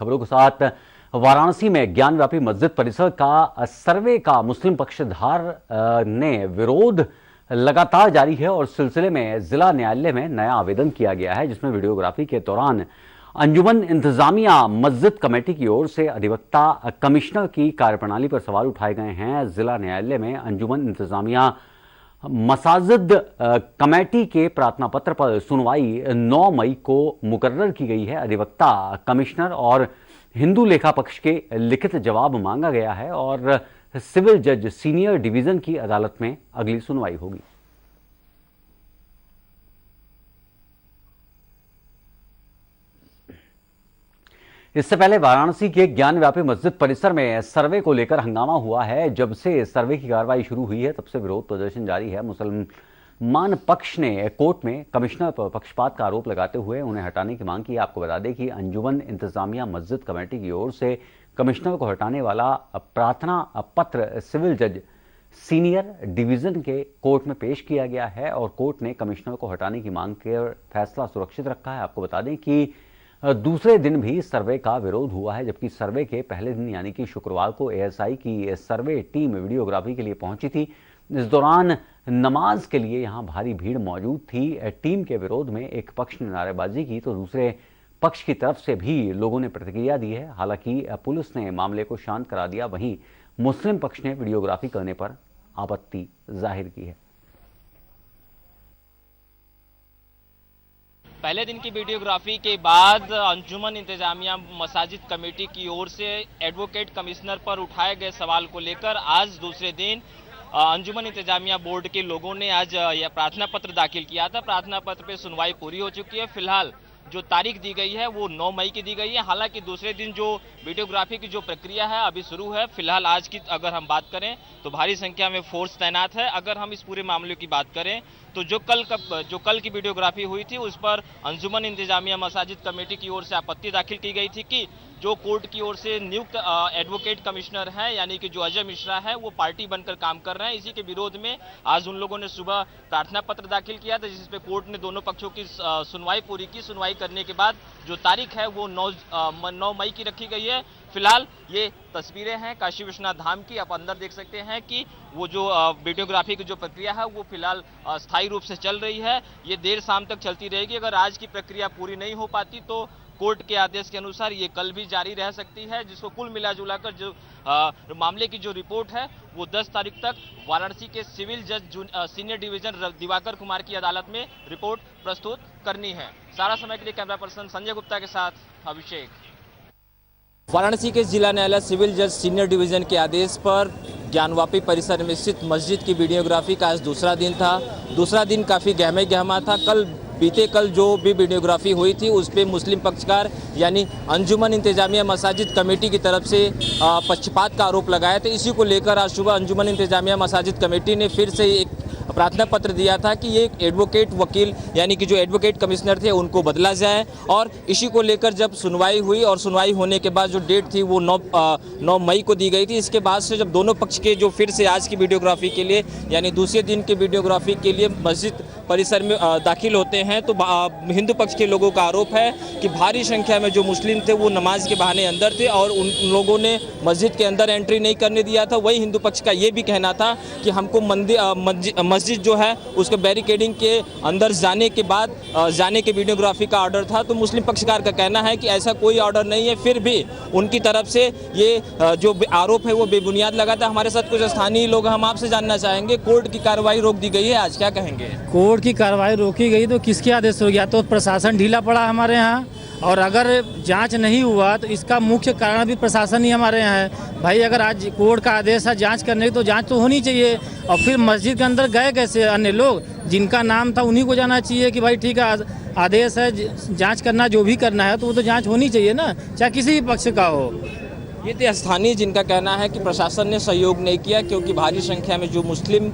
खबरों के साथ वाराणसी में ज्ञानव्यापी मस्जिद परिसर का सर्वे का मुस्लिम पक्षधार ने विरोध लगातार जारी है और सिलसिले में जिला न्यायालय में नया आवेदन किया गया है, जिसमें वीडियोग्राफी के दौरान अंजुमन इंतजामिया मस्जिद कमेटी की ओर से अधिवक्ता कमिश्नर की कार्यप्रणाली पर सवाल उठाए गए हैं। जिला न्यायालय में अंजुमन इंतजामिया मसाजिद कमेटी के प्रार्थना पत्र पर सुनवाई 9 मई को मुकर्रर की गई है। अधिवक्ता कमिश्नर और हिंदू लेखा पक्ष के लिखित जवाब मांगा गया है और सिविल जज सीनियर डिवीजन की अदालत में अगली सुनवाई होगी। इससे पहले वाराणसी के ज्ञानव्यापी मस्जिद परिसर में सर्वे को लेकर हंगामा हुआ है। जब से सर्वे की कार्रवाई शुरू हुई है तब से विरोध प्रदर्शन जारी है। मुसलमान पक्ष ने कोर्ट में कमिश्नर पर पक्षपात का आरोप लगाते हुए उन्हें हटाने की मांग की। आपको बता दें कि अंजुमन इंतजामिया मस्जिद कमेटी की ओर से कमिश्नर को हटाने वाला प्रार्थना पत्र सिविल जज सीनियर डिवीजन के कोर्ट में पेश किया गया है और कोर्ट ने कमिश्नर को हटाने की मांग कर फैसला सुरक्षित रखा है। आपको बता दें कि दूसरे दिन भी सर्वे का विरोध हुआ है, जबकि सर्वे के पहले दिन यानी कि शुक्रवार को एएसआई की सर्वे टीम वीडियोग्राफी के लिए पहुंची थी। इस दौरान नमाज के लिए यहां भारी भीड़ मौजूद थी। टीम के विरोध में एक पक्ष ने नारेबाजी की तो दूसरे पक्ष की तरफ से भी लोगों ने प्रतिक्रिया दी है। हालांकि पुलिस ने मामले को शांत करा दिया, वहीं मुस्लिम पक्ष ने वीडियोग्राफी करने पर आपत्ति जाहिर की है। पहले दिन की वीडियोग्राफी के बाद अंजुमन इंतजामिया मसाजिद कमेटी की ओर से एडवोकेट कमिश्नर पर उठाए गए सवाल को लेकर आज दूसरे दिन अंजुमन इंतजामिया बोर्ड के लोगों ने आज यह प्रार्थना पत्र दाखिल किया था। प्रार्थना पत्र पे सुनवाई पूरी हो चुकी है। फिलहाल जो तारीख दी गई है वो 9 मई की दी गई है। हालांकि दूसरे दिन जो वीडियोग्राफी की जो प्रक्रिया है अभी शुरू है। फिलहाल आज की अगर हम बात करें तो भारी संख्या में फोर्स तैनात है। अगर हम इस पूरे मामले की बात करें तो जो कल की वीडियोग्राफी हुई थी उस पर अंजुमन इंतजामिया मसाजिद कमेटी की ओर से आपत्ति दाखिल की गई थी कि जो कोर्ट की ओर से नियुक्त एडवोकेट कमिश्नर है यानी कि जो अजय मिश्रा है वो पार्टी बनकर काम कर रहे हैं। इसी के विरोध में आज उन लोगों ने सुबह प्रार्थना पत्र दाखिल किया था, जिसपे कोर्ट ने दोनों पक्षों की सुनवाई पूरी की। सुनवाई करने के बाद जो तारीख है वो 9 मई की रखी गई है। फिलहाल ये तस्वीरें हैं काशी विश्वनाथ धाम की। आप अंदर देख सकते हैं कि वो जो वीडियोग्राफी की जो प्रक्रिया है वो फिलहाल स्थायी रूप से चल रही है। ये देर शाम तक चलती रहेगी। अगर आज की प्रक्रिया पूरी नहीं हो पाती तो कोर्ट के आदेश के अनुसार ये कल भी जारी रह सकती है, जिसको कुल मिला जुलाकर जो मामले की जो रिपोर्ट है वो 10 तारीख तक वाराणसी के सिविल जज सीनियर डिवीजन दिवाकर कुमार की अदालत में रिपोर्ट प्रस्तुत करनी है। सारा समय के लिए कैमरा पर्सन संजय गुप्ता के साथ अभिषेक। वाराणसी के जिला न्यायालय सिविल जज सीनियर डिवीजन के आदेश पर ज्ञानव्यापी परिसर में स्थित मस्जिद की वीडियोग्राफी का आज दूसरा दिन था। दूसरा दिन काफ़ी गहमे गहमा था। बीते कल जो भी वीडियोग्राफी हुई थी उस पर मुस्लिम पक्षकार यानी अंजुमन इंतजामिया मसाजिद कमेटी की तरफ से पक्षपात का आरोप लगाया था। इसी को लेकर आज सुबह अंजुमन इंतजामिया मसाजिद कमेटी ने फिर से एक प्रार्थना पत्र दिया था कि ये एडवोकेट वकील यानी कि जो एडवोकेट कमिश्नर थे उनको बदला जाए। और इसी को लेकर जब सुनवाई हुई और सुनवाई होने के बाद जो डेट थी वो 9 मई को दी गई थी। इसके बाद से जब दोनों पक्ष के जो फिर से आज की वीडियोग्राफी के लिए यानी दूसरे दिन की वीडियोग्राफी के लिए मस्जिद परिसर में दाखिल होते हैं तो हिंदू पक्ष के लोगों का आरोप है कि भारी संख्या में जो मुस्लिम थे वो नमाज के बहाने अंदर थे और उन लोगों ने मस्जिद के अंदर एंट्री नहीं करने दिया था। वही हिंदू पक्ष का ये भी कहना था कि हमको मस्जिद जो है उसके बैरिकेडिंग के अंदर जाने के बाद जाने के वीडियोग्राफी का ऑर्डर था। तो मुस्लिम पक्षकार का कहना है कि ऐसा कोई ऑर्डर नहीं है, फिर भी उनकी तरफ से ये जो आरोप है वो बेबुनियाद लगाता है। हमारे साथ कुछ स्थानीय लोग, हम आपसे जानना चाहेंगे, कोर्ट की कार्रवाई रोक दी गई है, आज क्या कहेंगे? कोर्ट की कार्रवाई रोकी गई तो किसके आदेश से हो गया? तो प्रशासन ढीला पड़ा हमारे यहाँ, और अगर जांच नहीं हुआ तो इसका मुख्य कारण भी प्रशासन ही हमारे यहाँ है। भाई अगर आज कोर्ट का आदेश है जांच करने की तो जांच तो होनी चाहिए। और फिर मस्जिद के अंदर गए कैसे अन्य लोग? जिनका नाम था उन्हीं को जाना चाहिए कि भाई ठीक है आदेश है जांच करना, जो भी करना है तो वो तो जांच होनी चाहिए ना, चाहे किसी भी पक्ष का हो। ये थे स्थानीय जिनका कहना है कि प्रशासन ने सहयोग नहीं किया, क्योंकि भारी संख्या में जो मुस्लिम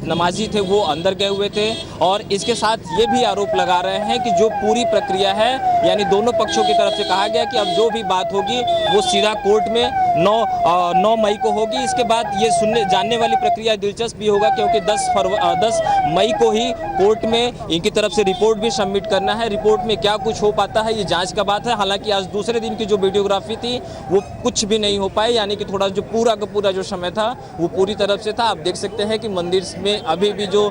नमाजी थे वो अंदर गए हुए थे। और इसके साथ ये भी आरोप लगा रहे हैं कि जो पूरी प्रक्रिया है, यानी दोनों पक्षों की तरफ से कहा गया कि अब जो भी बात होगी वो सीधा कोर्ट में 9 मई को होगी। इसके बाद ये जानने वाली प्रक्रिया दिलचस्प भी होगा, क्योंकि 10 मई को ही कोर्ट में इनकी तरफ से रिपोर्ट भी सबमिट करना है। रिपोर्ट में क्या कुछ हो पाता है ये जांच का बात है। हालांकि आज दूसरे दिन की जो वीडियोग्राफी थी वो कुछ भी नहीं हो पाई, यानी कि थोड़ा जो पूरा का पूरा जो समय था वो पूरी तरफ से था। आप देख सकते हैं कि मंदिर में अभी भी जो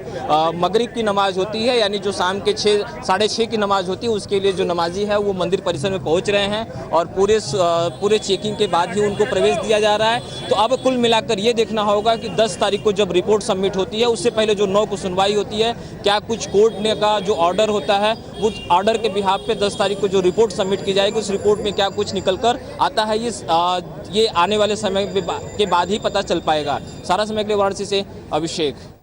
मगरिब की नमाज होती है, यानी जो शाम के 6:30 की नमाज होती है, उसके लिए जो नमाजी है वो मंदिर परिसर में पहुंच रहे हैं और पूरे चेकिंग के बाद ही उनको प्रवेश दिया जा रहा है। तो अब कुल मिलाकर ये देखना होगा कि 10 तारीख को जब रिपोर्ट सबमिट होती है, उससे पहले जो 9 को सुनवाई होती है, क्या कुछ कोर्ट ने का जो ऑर्डर होता है वो ऑर्डर के बिहाफ पे 10 तारीख को जो रिपोर्ट सबमिट की जाएगी, उस रिपोर्ट में क्या कुछ निकल कर आता है ये आने वाले समय के बाद ही पता चल पाएगा। सारा समय के लिए वाराणसी से अभिषेक।